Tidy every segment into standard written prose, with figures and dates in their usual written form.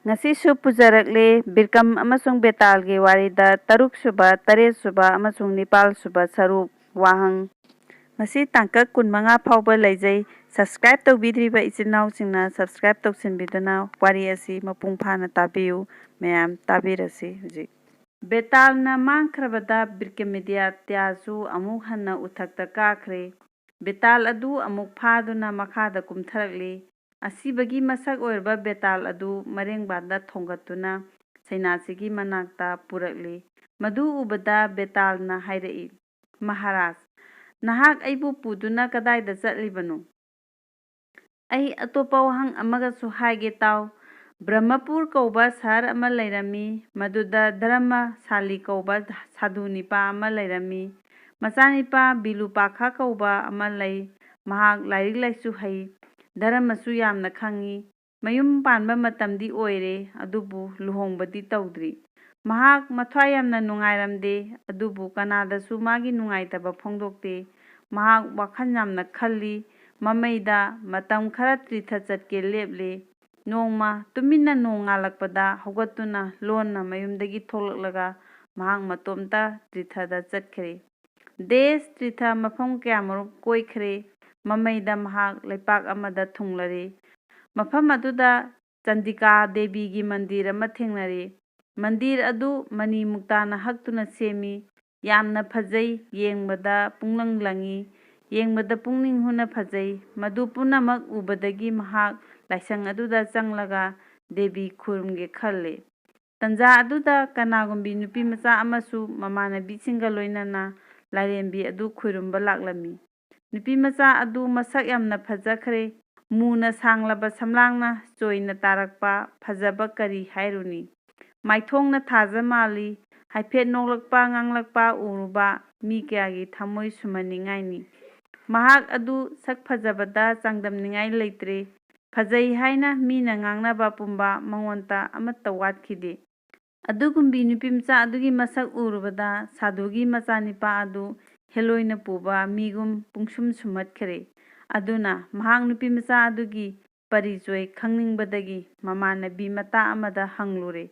Ngasisu pujarakle Birkam amasung Betalgi warida taruk suba, taret suba amasung nipal suba saruk wahang. Masi tangkak kun manga phauba laijai. Subscribe tawbidriba ichinaw singna subscribe tawsinbiduna wari asi mapung phana tabiyu mayam tabirasi hujik. Betalna mangkrabada Birkamidia Tiasu amuk hanna uthakta kakre. Betal adu amuk phaduna makhada kumtharakli. Asibagi masak oirba betal adu marengbanda thongatuna sainasigi manakta purakli. Madu ubada betalna hairai. Maharaj, nahak aibu puduna kadaida chatlibano? Ai atopa wahang amagasu haige taw. Brahmapur kauba sahar ama lairami, maduda dharma sali kauba sadhu nipa ama lairami, macanipa bilupakha kauba ama lai, mahak lairik laisu hai, dharmasu yamna khangi, mayum panba matamdi oire, adubu luhongbadi tawdri. Mahak mathwai yamna nungairamde, adubu kanadasu magi nungaitaba phongdokte, mahak wakhan yamna khalli, mamaida matam khara tritha chatke leple, Nongma tumina nong ngalakpada haugatuna lonna mayumdagi tholaklaga mahak matomta trithada chatkre. Desh tritha mafam kayamarup koikhre, mamaida mahak leipak amada thunglare. Mafam aduda Chandika Devi gi mandir ama thengnare. Mandir adu mani muktana haktuna semi, yamna phajai yengbada punglang langi, yengbada pungning huna phajai, madu punamak ubadagi mahak laisang aduda changlaga Devi khurumge khalle. Tanja aduda kanagumbi nupi macha amasu mamanabi singa loinana lairembi adu khurumba laklami. Nupi macha adu masak yamna phajakhre, muna sanglaba samlangna choina tarakpa phajaba kari hairuni. Maithongna thaja mali, haiphet noklakpa nganglakpa uruba mi kayagi thamoi sumaningaini. Mahak adu sak phajabada changdamningai leitre, phajai haina mina ngangnaba pumba mangonta amata watkide. Adugumbi nupi macha adugi masak urubada sadhugi macanipa adu heloina puba migum pungsum sumatkare. Aduna mahak nupi macha adugi parijoy khangningbadagi mamanabi mata amada hanglure.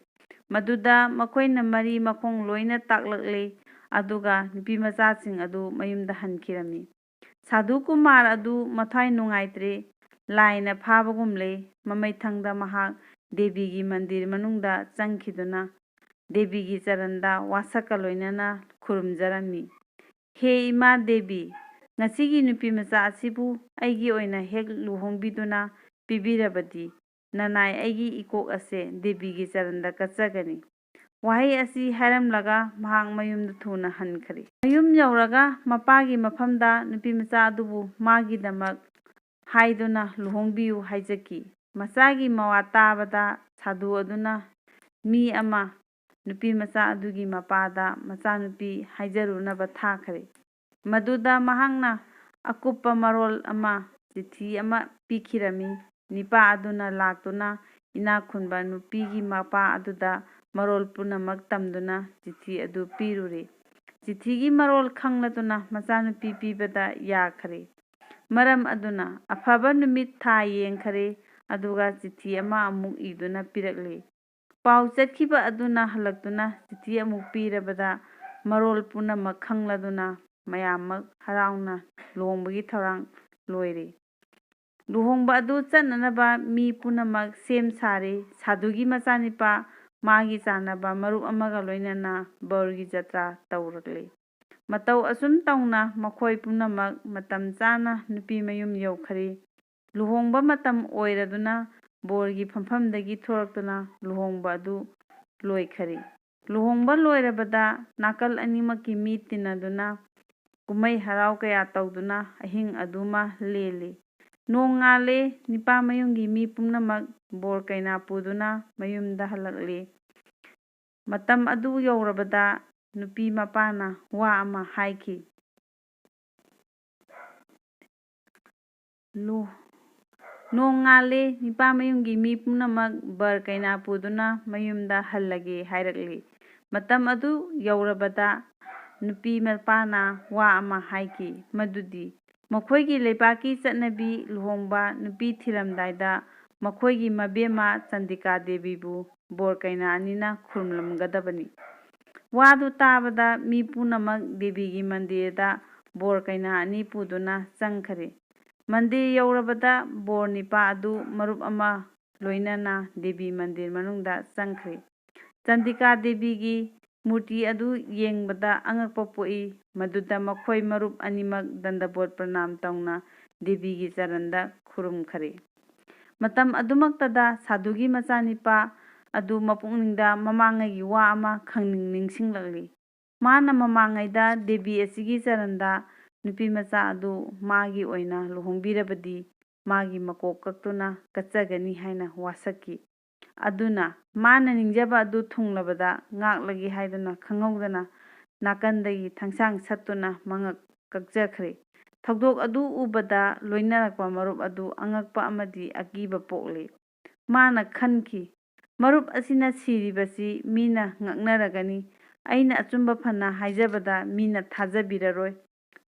Maduda makoina mari makong loina taklakle, aduga nupi macasing adu mayumda hankirami. Sadhu Kumar adu mathai nungaitre, laina phabagumle, mamaithangda mahak Devi gi mandir manungda changkhiduna Devi gi charanda wasaka loinana khurumjarami. He Ima Devi, ngasigi nupi macha asibu aigi oina hek luhongbiduna pibirabadi, nanai aigi ikok ase Devi gi charanda kachagani. Wahai asi hairamlaga mahak mayumda thuna hankare. Mayum yauraga mapagi mafamda nupi macha adubu magi damak haiduna luhongbiyu haijaki. Masagi mawa tabada sadhu aduna mi ama nupi macha adugi mapada macha nupi haijarunaba thakare. Maduda mahangna akupa marol ama chithi ama pikhirami. Nipa aduna laktuna inakhunba nupigi mapa aduda marol punamak tamduna chithi adu pirure. Chithigi marol khangladuna macha nupi pibada yakhare. Maram aduna afaba numit tha yengkhare, aduga chithi ama amuk iduna pirakle. Pau chatkhiba aduna halaktuna chithi amuk pirabada marol punamak khangladuna mayamak harauna luhongbagi thorang loire. Luhongba adu chananaba mi punamak sem sare, sadhugi macanipa magi chanaba marup amaga loinana baurgi jatra taurakle. Matau asum tauna makhoi punamak matam chana nupi mayum yaukhare. Luhongba matam oiraduna borgi phamphamdagi thoraktuna luhongba adu loikhare. Luhongba loirabada nakal animaki mi tinaduna kumai harau kaya tawduna ahing aduma lele. Nong ngale nipa mayumgi mi punamak bor kaina puduna mayumda halakle. Matam adu yaurabada nupi mapana wa ama haiki. Nong ngale nipa mayumgi mi punamak bar kaina puduna mayumda halage hairakle. Matam adu yaurabada nupi mapana wa ama haiki. Madudi makhoigi leipaki chatnabi luhongba nupi thiramdaida ꯃꯈꯣꯏꯒꯤ ꯃꯕꯦꯝꯃ ꯆꯟꯗꯤꯀꯥ ꯗꯦꯕꯤꯕꯨ ꯕꯣꯔ ꯀꯩꯅꯥ ꯑꯅꯤꯅ ꯈꯨꯔꯨꯝꯂꯝꯒꯗꯕꯅꯤ꯫ ꯋꯥꯗꯨ ꯇꯥꯕꯗ ꯃꯤ ꯄꯨꯝꯅꯃꯛ ꯗꯦꯕꯤꯒꯤ ꯃꯟꯗꯤꯔꯗ ꯕꯣꯔ ꯀꯩꯅꯥ ꯑꯅꯤ ꯄꯨꯗꯨꯅ ꯆꯪꯈꯔꯦ꯫ ꯃꯟꯗꯤꯔ ꯌꯧꯔꯕꯗ ꯕꯣꯔ ꯅꯤꯄꯥ ꯑꯗꯨ ꯃꯔꯨꯞ ꯑꯃ ꯂꯣꯏꯅꯅ ꯗꯦꯕꯤ ꯃꯟꯗꯤꯔ ꯃꯅꯨꯡꯗ ꯆꯪꯈ꯭ꯔꯦ꯫ ꯆꯟꯗꯤꯀꯥ ꯗꯦꯕꯤꯒꯤ ꯃꯨꯔꯇꯤ ꯑꯗꯨ ꯌꯦꯡꯕꯗ ꯑꯉꯛꯄ ꯄꯣꯛꯏ꯫ ꯃꯗꯨꯗ ꯃꯈꯣꯏ ꯃꯔꯨꯞ ꯑꯅꯤꯃꯛ ꯗꯟꯗꯕꯣꯠ ꯄ꯭ꯔꯅꯥꯝ ꯇꯧꯅ ꯗꯦꯕꯤꯒꯤ ꯆꯔꯟꯗ ꯈꯨꯔꯨꯝꯈꯔꯦ꯫ ꯃꯇꯝ ꯑꯗꯨꯃꯛꯇꯗ ꯁꯥꯙꯨꯒꯤ ꯃꯆꯥꯅꯤꯄꯥ ꯑꯗꯨ ꯃꯄꯨꯛꯅꯤꯡꯗ ꯃꯃꯥꯡꯉꯩꯒꯤ ꯋꯥ ꯑꯃ ꯈꯪꯅꯤꯡ ꯅꯤꯡꯁꯤꯡꯂꯛꯂꯤ꯫ ꯃꯥꯅ ꯃꯃꯥꯡꯉꯩꯗ ꯗꯦꯕꯤ ꯑꯁꯤꯒꯤ ꯆꯔꯟꯗ ꯅꯨꯄꯤꯃꯆꯥ ꯑꯗꯨ ꯃꯥꯒꯤ ꯑꯣꯏꯅ ꯂꯨꯍꯣꯡꯕꯤꯔꯕꯗꯤ ꯃꯥꯒꯤ ꯃꯀꯣꯛ ꯀꯛꯇꯨꯅ ꯀꯠꯆꯒꯅꯤ ꯍꯥꯏꯅ ꯋꯥꯁꯛꯈꯤ꯫ ꯑꯗꯨꯅ ꯃꯥꯅ ꯅꯤꯡꯖꯕ ꯑꯗꯨ ꯊꯨꯡꯂꯕꯗ ꯉꯥꯛꯂꯒꯦ ꯍꯥꯏꯗꯨꯅ ꯈꯪꯍꯧꯗꯅ ꯅꯥꯀꯟꯗꯒꯤ ꯊꯥꯡꯁꯥꯡ ꯁꯠꯇꯨꯅ ꯃꯉꯛ ꯀꯛꯆꯈ꯭ꯔꯦ꯫ ꯊꯧꯗꯣꯛ ꯑꯗꯨ ꯎꯕꯗ ꯂꯣꯏꯅꯔꯛꯄ ꯃꯔꯨꯞ ꯑꯗꯨ ꯑꯉꯛꯄ ꯑꯃꯗꯤ ꯑꯀꯤꯕ ꯄꯣꯛꯂꯤ꯫ ꯃꯥꯅ ꯈꯟꯈꯤ, ꯃꯔꯨꯞ ꯑꯁꯤꯅ ꯁꯤꯔꯤꯕꯁꯤ ꯃꯤꯅ ꯉꯛꯅꯔꯒꯅꯤ꯫ ꯑꯩꯅ ꯑꯆꯨꯝꯕ ꯐꯅ ꯍꯥꯏꯖꯕꯗ ꯃꯤꯅ ꯊꯥꯖꯕꯤꯔꯔꯣꯏ꯫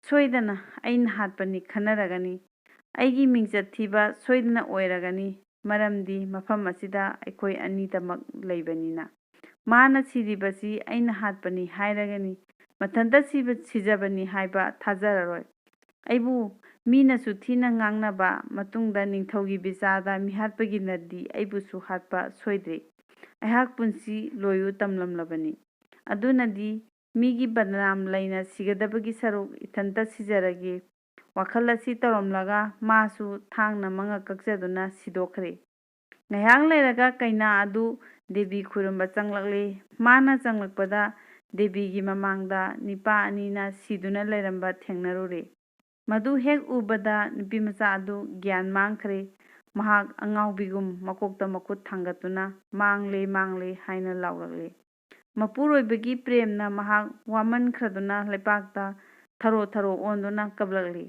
ꯁꯣꯏꯗꯅ ꯑꯩꯅ ꯍꯥꯠꯄꯅꯤ ꯈꯟꯅꯔꯒꯅꯤ꯫ ꯑꯩꯒꯤ ꯃꯤꯡꯆꯠ ꯊꯤꯕ ꯁꯣꯏꯗꯅ ꯑꯣꯏꯔꯒꯅꯤ, ꯃꯔꯝꯗꯤ ꯃꯐꯝ ꯑꯁꯤꯗ ꯑꯩꯈꯣꯏ ꯑꯅꯤꯗꯃꯛ ꯂꯩꯕꯅꯤꯅ꯫ ꯃꯥꯅ ꯁꯤꯔꯤꯕꯁꯤ ꯑꯩꯅ ꯍꯥꯠꯄꯅꯤ ꯍꯥꯏꯔꯒꯅꯤ, ꯃꯊꯟꯇ ꯁꯤꯖꯕꯅꯤ ꯍꯥꯏꯕ ꯊꯥꯖꯔꯔꯣꯏ꯫ ꯑꯩꯕꯨ ꯃꯤꯅꯁꯨ ꯊꯤꯅ ꯉꯥꯡꯅꯕ ꯃꯇꯨꯡꯗ ꯅꯤꯡꯊꯧꯒꯤ ꯕꯤꯆꯥꯔꯗ ꯃꯤꯍꯥꯠꯄꯒꯤꯅꯗꯤ ꯑꯩꯕꯨꯁꯨ ꯍꯥꯠꯄ ꯁꯣꯏꯗ꯭ꯔꯦ꯫ ꯑꯩꯍꯥꯛ ꯄꯨꯟꯁꯤ ꯂꯣꯏꯌꯨ ꯇꯝꯂꯝꯂꯕꯅꯤ꯫ ꯑꯗꯨꯅꯗꯤ ꯃꯤꯒꯤ ꯕꯗꯅꯥꯝ ꯂꯩꯅ ꯁꯤꯒꯗꯕꯒꯤ ꯁꯔꯨꯛ ꯏꯊꯟꯇ ꯁꯤꯖꯔꯒꯦ꯫ ꯋꯥꯈꯜ ꯑꯁꯤ ꯇꯧꯔꯝꯂꯒ ꯃꯥꯁꯨ ꯊꯥꯡꯅ ꯃꯉꯛ ꯀꯛꯆꯗꯨꯅ ꯁꯤꯗꯣꯛꯈ꯭ꯔꯦ꯫ ꯉꯥꯏꯍꯥꯛ ꯂꯩꯔꯒ ꯀꯩꯅꯥ ꯑꯗꯨ ꯗꯦꯕꯤ ꯈꯨꯔꯨꯝꯕ ꯆꯪꯂꯛꯂꯦ꯫ မာꯅ ꯆꯪꯂꯛꯄꯗ ꯗꯦꯕꯤꯒꯤ ꯃꯃꯥꯡꯗ ꯅꯤꯄꯥ ꯑꯅꯤꯅ ꯁꯤꯗꯨꯅ ꯂꯩꯔꯝꯕ ꯊꯦꯡꯅꯔꯨꯔꯦ꯫ ꯃꯗꯨ ꯍꯦꯛ ꯎꯕꯗ ꯅꯨꯄꯤꯃꯆꯥ ꯑꯗꯨ ꯒ꯭ꯌꯥꯟ ꯃꯥꯡꯈ꯭ꯔꯦ꯫ ꯃꯍꯥꯛ ꯑꯉꯥꯎꯕꯤꯒꯨꯝ ꯃꯀꯣꯛꯇ ꯃꯈꯨꯠ ꯊꯥꯡꯒꯠꯇꯨꯅ ꯃꯥꯡꯂꯦ ꯃꯥꯡꯂꯦ ꯍꯥꯏꯅ ꯂꯥꯎꯔꯛꯂꯦ꯫ ꯃꯄꯨꯔꯣꯏꯕꯒꯤ ꯄ꯭ꯔꯦꯝꯅ ꯃꯍꯥꯛ ꯋꯥꯃꯟꯈ꯭ꯔꯗꯨꯅ ꯂꯩꯄꯥꯛꯇ ꯊꯔꯣ ꯊꯔꯣ ꯑꯣꯟꯗꯨꯅ ꯀꯞꯂꯛꯂꯤ꯫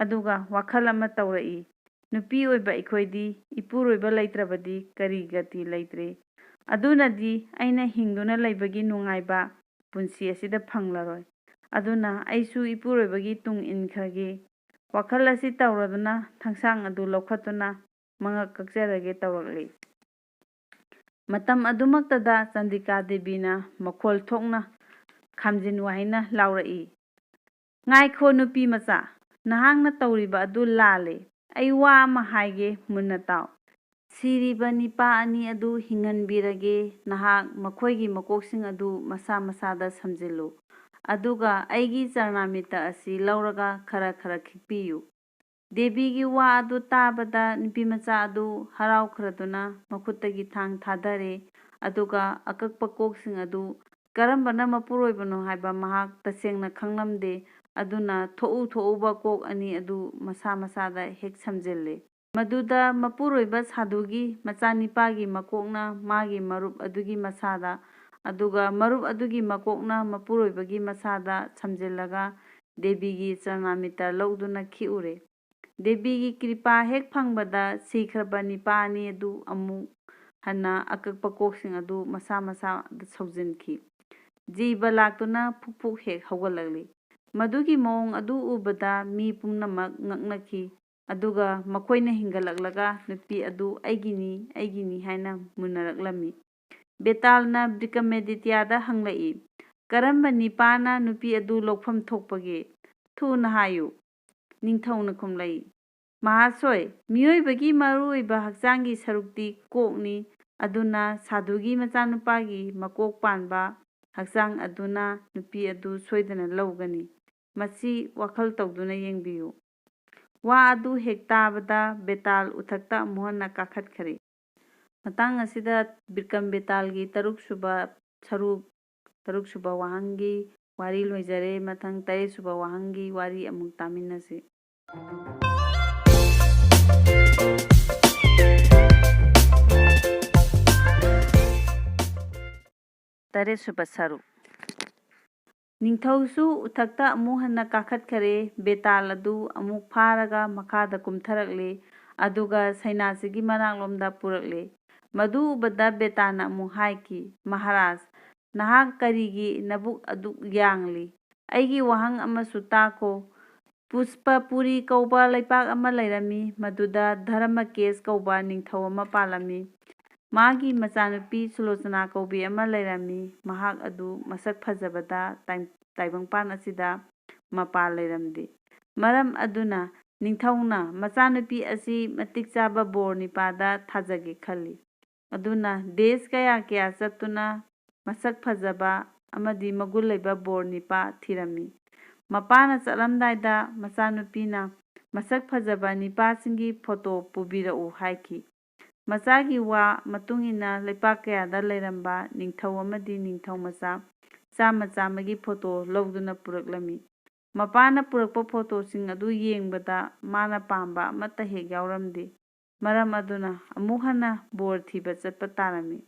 ꯑꯗꯨꯒ ꯋꯥꯈꯜ ꯑꯃ ꯇꯧꯔꯛꯏ, ꯅꯨꯄꯤ ꯑꯣꯏꯕ ꯑꯩꯈꯣꯏꯗꯤ ꯏꯄꯨꯔꯣꯏꯕ ꯂꯩꯇ꯭ꯔꯕꯗꯤ ꯀꯔꯤ ꯒꯇꯤ ꯂꯩꯇ꯭ꯔꯦ꯫ ꯑꯗꯨꯅꯗꯤ ꯑꯩꯅ ꯍꯤꯡꯗꯨꯅ ꯂꯩꯕꯒꯤ ꯅꯨꯡꯉꯥꯏꯕ ꯄꯨꯟꯁꯤ ꯑꯁꯤꯗ ꯐꯪꯂꯔꯣꯏ꯫ ꯑꯗꯨꯅ ꯑꯩꯁꯨ ꯏꯄꯨꯔꯣꯏꯕꯒꯤ ꯇꯨꯡ ꯏꯟꯈ꯭ꯔꯒꯦ꯫ ꯋꯥꯈꯜ ꯑꯁꯤ ꯇꯧꯔꯗꯨꯅ ꯊꯥꯡꯁꯥꯡ ꯑꯗꯨ ꯂꯧꯈꯠꯇꯨꯅ ꯃꯉꯛ ꯀꯛꯆꯔꯒꯦ ꯇꯧꯔꯛꯂꯤ꯫ ꯃꯇꯝ ꯑꯗꯨꯃꯛꯇꯗ ꯆꯟꯗꯤꯀꯥ ꯗꯦꯕꯤꯅ ꯃꯈꯣꯜ ꯊꯣꯛꯅ ꯈꯥꯝꯖꯤꯟ ꯋꯥꯍꯩꯅ ꯂꯥꯎꯔꯛꯏ, ꯉꯥꯏꯈꯣ ꯅꯨꯄꯤꯃꯆꯥ, ꯅꯍꯥꯛꯅ ꯇꯧꯔꯤꯕ ꯑꯗꯨ ꯂꯥꯜꯂꯦ꯫ ꯑꯩ ꯋꯥ ꯑꯃ ꯍꯥꯏꯒꯦ, ꯃꯨꯟꯅ ꯇꯥꯎ꯫ ꯁꯤꯔꯤꯕ ꯅꯤꯄꯥ ꯑꯅꯤ ꯑꯗꯨ ꯍꯤꯡꯍꯟꯕꯤꯔꯒꯦ꯫ ꯅꯍꯥꯛ ꯃꯈꯣꯏꯒꯤ ꯃꯀꯣꯛꯁꯤꯡ ꯑꯗꯨ ꯃꯁꯥ ꯃꯁꯥꯗ ꯁꯝꯖꯤꯜꯂꯨ꯫ ꯑꯗꯨꯒ ꯑꯩꯒꯤ ꯆꯔꯅꯥꯃꯤꯠꯇ ꯑꯁꯤ ꯂꯧꯔꯒ ꯈꯔ ꯈꯔ ꯈꯤꯛꯄꯤꯌꯨ꯫ ꯗꯦꯕꯤꯒꯤ ꯋꯥ ꯑꯗꯨ ꯇꯥꯕꯗ ꯅꯨꯄꯤꯃꯆꯥ ꯑꯗꯨ ꯍꯔꯥꯎꯈ꯭ꯔꯗꯨꯅ ꯃꯈꯨꯠꯇꯒꯤ ꯊꯥꯡ ꯊꯥꯗꯔꯦ꯫ ꯑꯗꯨꯒ ꯑꯀꯛꯄ ꯀꯣꯛꯁꯤꯡ ꯑꯗꯨ ꯀꯔꯝꯕꯅ ꯃꯄꯨꯔꯣꯏꯕꯅꯣ ꯍꯥꯏꯕ ꯃꯍꯥꯛ ꯇꯁꯦꯡꯅ ꯈꯪꯂꯝꯗꯦ꯫ ꯑꯗꯨꯅ ꯊꯣꯛꯎ ꯊꯣꯛꯎꯕ ꯀꯣꯛ ꯑꯅꯤ ꯑꯗꯨ ꯃꯁꯥ ꯃꯁꯥꯗ ꯍꯦꯛ ꯁꯝꯖꯤꯜꯂꯦ꯫ ꯃꯗꯨꯗ ꯃꯄꯨꯔꯣꯏꯕ ꯁꯥꯙꯨꯒꯤ ꯃꯆꯥꯅꯤꯄꯥꯒꯤ ꯃꯀꯣꯛꯅ ꯃꯥꯒꯤ ꯃꯔꯨꯞ ꯑꯗꯨꯒꯤ ꯃꯁꯥꯗ, ꯑꯗꯨꯒ ꯃꯔꯨꯞ ꯑꯗꯨꯒꯤ ꯃꯀꯣꯛꯅ ꯃꯄꯨꯔꯣꯏꯕꯒꯤ ꯃꯁꯥꯗ ꯁꯝꯖꯤꯜꯂꯒ ꯗꯦꯕꯤꯒꯤ ꯆꯔꯅꯥꯃꯤꯠꯇ ꯂꯧꯗꯨꯅ ꯈꯤꯛꯎꯔꯦ꯫ ꯗꯦꯕꯤꯒꯤ ꯀ꯭ꯔꯤꯄꯥ ꯍꯦꯛ ꯐꯪꯕꯗ ꯁꯤꯈ꯭ꯔꯕ ꯅꯤꯄꯥ ꯑꯅꯤ ꯑꯗꯨ ꯑꯃꯨꯛ ꯍꯟꯅ ꯑꯀꯛꯄ ꯀꯣꯛꯁꯤꯡ ꯑꯗꯨ ꯃꯁꯥ ꯃꯁꯥꯗ ꯁꯧꯖꯤꯟꯈꯤ꯫ ꯖꯤꯕ ꯂꯥꯛꯇꯨꯅ ꯐꯨꯛ ꯐꯨꯛ ꯍꯦꯛ ꯍꯧꯒꯠꯂꯛꯂꯤ꯫ ꯃꯗꯨꯒꯤ ꯃꯑꯣꯡ ꯑꯗꯨ ꯎꯕꯗ ꯃꯤ ꯄꯨꯝꯅꯃꯛ ꯉꯛꯅꯈꯤ꯫ ꯑꯗꯨꯒ ꯃꯈꯣꯏꯅ ꯍꯤꯡꯒꯠꯂꯛꯂꯒ ꯅꯨꯄꯤ ꯑꯗꯨ ꯑꯩꯒꯤꯅꯤ ꯑꯩꯒꯤꯅꯤ ꯍꯥꯏꯅ ꯃꯨꯟꯅꯔꯛꯂꯝꯃꯤ꯫ ꯕꯦꯇꯥꯜꯅ ꯕꯤꯀ꯭ꯔꯃꯥꯗꯤꯇ꯭ꯌꯗ ꯍꯪꯂꯛꯏ, ꯀꯔꯝꯕ ꯅꯤꯄꯥꯅ ꯅꯨꯄꯤ ꯑꯗꯨ ꯂꯧꯐꯝ ꯊꯣꯛꯄꯒꯦ? ꯊꯨꯅ ꯍꯥꯏꯌꯨ꯫ ꯅꯤꯡꯊꯧꯅ ꯈꯨꯝꯂꯛꯏ, ꯃꯍꯥꯁꯣꯏ, ꯃꯤꯑꯣꯏꯕꯒꯤ ꯃꯔꯨꯑꯣꯏꯕ ꯍꯛꯆꯥꯡꯒꯤ ꯁꯔꯨꯛꯇꯤ ꯀꯣꯛꯅꯤ꯫ ꯑꯗꯨꯅ ꯁꯥꯙꯨꯒꯤ ꯃꯆꯥꯅꯨꯄꯥꯒꯤ ꯃꯀꯣꯛ ꯄꯥꯟꯕ ꯍꯛꯆꯥꯡ ꯑꯗꯨꯅ ꯅꯨꯄꯤ ꯑꯗꯨ ꯁꯣꯏꯗꯅ ꯂꯧꯒꯅꯤ꯫ ꯃꯁꯤ ꯋꯥꯈꯜ ꯇꯧꯗꯨꯅ ꯌꯦꯡꯕꯤꯌꯨ꯫ ꯋꯥ ꯑꯗꯨ ꯍꯦꯛ ꯇꯥꯕꯗ ꯕꯦꯇꯥꯜ ꯎꯊꯛꯇ ꯑꯃꯨꯛ ꯍꯟꯅ ꯀꯥꯈꯠꯈꯔꯦ꯫ ꯃꯇꯥꯡ ꯑꯁꯤꯗ ꯕꯤꯀ꯭ꯔꯝ ꯕꯦꯇꯥꯜꯒꯤ ꯇꯔꯨꯛꯁꯨꯕ ꯁꯔꯨꯛ ꯇꯔꯨꯛꯁꯨꯕ ꯋꯥꯍꯪꯒꯤ ꯋꯥꯔꯤ ꯂꯣꯏꯖꯔꯦ꯫ ꯃꯊꯪ ꯇꯔꯦꯠꯁꯨꯕ ꯋꯥꯍꯪꯒꯤ ꯋꯥꯔꯤ ꯑꯃꯨꯛ ꯇꯥꯃꯤꯟꯅꯁꯤ꯫ ꯇꯔꯦꯠꯁꯨꯕ ꯁꯔꯨꯛ꯫ ꯅꯤꯡꯊꯧꯁꯨ ꯎꯊꯛꯇ ꯑꯃꯨꯛ ꯍꯟꯅ ꯀꯥꯈꯠꯈꯔꯦ꯫ ꯕꯦꯇꯥꯜ ꯑꯗꯨ ꯑꯃꯨꯛ ꯐꯥꯔꯒ ꯃꯈꯥꯗ ꯀꯨꯝꯊꯔꯛꯂꯦ꯫ ꯑꯗꯨꯒ ꯁꯩꯅꯥꯁꯤꯒꯤ ꯃꯅꯥꯛꯂꯣꯝꯗ ꯄꯨꯔꯛꯂꯦ꯫ ꯃꯗꯨ ꯎꯕꯗ ꯕꯦꯇꯥꯜꯅ ꯑꯃꯨꯛ ꯍꯥꯏꯈꯤ, ꯃꯍꯥꯔꯥꯖ, ꯅꯍꯥꯛ ꯀꯔꯤꯒꯤ ꯅꯕꯨꯛ ꯑꯗꯨꯛ ꯌꯥꯡꯂꯤ? ꯑꯩꯒꯤ ꯋꯥꯍꯪ ꯑꯃꯁꯨ ꯇꯥꯈꯣ꯫ ꯄꯨꯁꯄꯄꯨꯔꯤ ꯀꯧꯕ ꯂꯩꯄꯥꯛ ꯑꯃ ꯂꯩꯔꯝꯃꯤ, ꯃꯗꯨꯗ ꯙꯔꯃꯀꯦꯁ ꯀꯧꯕ ꯅꯤꯡꯊꯧ ꯑꯃ ꯄꯥꯜꯂꯝꯃꯤ꯫ ꯃꯥꯒꯤ ꯃꯆꯥꯅꯨꯄꯤ ꯁꯨꯂꯣꯆꯅꯥ ꯀꯧꯕꯤ ꯑꯃ ꯂꯩꯔꯝꯃꯤ꯫ ꯃꯍꯥꯛ ꯑꯗꯨ ꯃꯁꯛ ꯐꯖꯕꯗ ꯇꯥꯏꯕꯪꯄꯥꯟ ꯑꯁꯤꯗ ꯃꯄꯥ ꯂꯩꯔꯝꯗꯦ꯫ ꯃꯔꯝ ꯑꯗꯨꯅ ꯅꯤꯡꯊꯧꯅ ꯃꯆꯥꯅꯨꯄꯤ ꯑꯁꯤ ꯃꯇꯤꯛ ꯆꯥꯕ ꯕꯣꯔ ꯅꯤꯄꯥꯗ ꯊꯥꯖꯒꯦ ꯈꯜꯂꯤ꯫ ꯑꯗꯨꯅ ꯗꯦꯁ ꯀꯌꯥ ꯆꯠꯇꯨꯅ ꯃꯁꯛ ꯐꯖꯕ ꯑꯃꯗꯤ ꯃꯒꯨꯟ ꯂꯩꯕ ꯕꯣꯔ ꯅꯤꯄꯥ ꯊꯤꯔꯝꯃꯤ꯫ ꯃꯄꯥꯅ ꯆꯠꯂꯝꯗꯥꯏꯗ ꯃꯆꯥꯅꯨꯄꯤꯅ ꯃꯁꯛ ꯐꯖꯕ ꯅꯤꯄꯥꯁꯤꯡꯒꯤ ꯐꯣꯇꯣ ꯄꯨꯕꯤꯔꯛꯎ ꯍꯥꯏꯈꯤ꯫ ꯃꯆꯥꯒꯤ ꯋꯥ ꯃꯇꯨꯡꯏꯟꯅ ꯂꯩꯄꯥꯛ ꯀꯌꯥꯗ ꯂꯩꯔꯝꯕ ꯅꯤꯡꯊꯧ ꯑꯃꯗꯤ ꯅꯤꯡꯊꯧꯃꯆꯥ ꯆꯥꯝꯃꯒꯤ ꯐꯣꯇꯣ ꯂꯧꯗꯨꯅ ꯄꯨꯔꯛꯂꯝꯃꯤ꯫ ꯃꯄꯥꯅ ꯄꯨꯔꯛꯄ ꯐꯣꯇꯣꯁꯤꯡ ꯑꯗꯨ ꯌꯦꯡꯕꯗ ꯃꯥꯅ ꯄꯥꯝꯕ ꯑꯃꯠꯇ ꯍꯦꯛ ꯌꯥꯎꯔꯝꯗꯦ꯫ ꯃꯔꯝ ꯑꯗꯨꯅ ꯑꯃꯨꯛ ꯍꯟꯅ ꯕꯣꯔ ꯊꯤꯕ ꯆꯠꯄ ꯇꯥꯔꯝꯃꯤ꯫